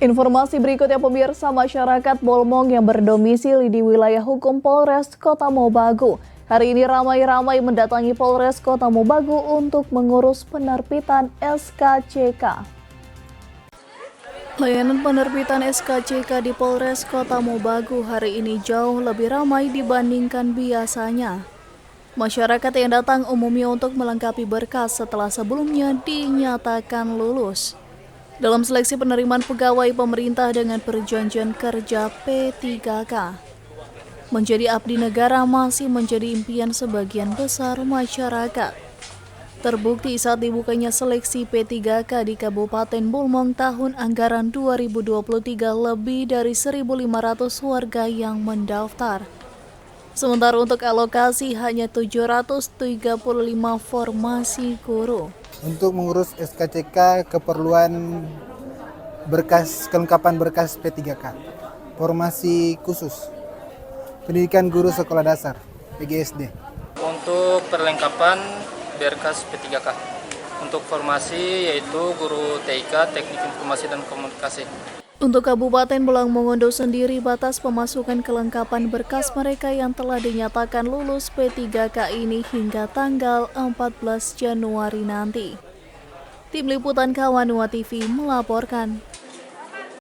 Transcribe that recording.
Informasi berikutnya pemirsa, masyarakat Bolmong yang berdomisili di wilayah hukum Polres Kota Mobagu hari ini ramai-ramai mendatangi Polres Kota Mobagu untuk mengurus penerbitan SKCK. Layanan penerbitan SKCK di Polres Kota Mobagu hari ini jauh lebih ramai dibandingkan biasanya. Masyarakat yang datang umumnya untuk melengkapi berkas setelah sebelumnya dinyatakan lulus. Dalam seleksi penerimaan pegawai pemerintah dengan perjanjian kerja P3K, menjadi abdi negara masih menjadi impian sebagian besar masyarakat. Terbukti saat dibukanya seleksi P3K di Kabupaten Bolmong tahun anggaran 2023, lebih dari 1.500 warga yang mendaftar. Sementara untuk alokasi hanya 735 formasi guru. Untuk mengurus SKCK keperluan kelengkapan berkas P3K, formasi khusus, pendidikan guru sekolah dasar, PGSD. Untuk perlengkapan berkas P3K, untuk formasi yaitu guru TIK, Teknik Informasi dan Komunikasi. Untuk Kabupaten Bolang Mongondo sendiri, batas pemasukan kelengkapan berkas mereka yang telah dinyatakan lulus P3K ini hingga tanggal 14 Januari nanti. Tim Liputan Kawanua TV melaporkan.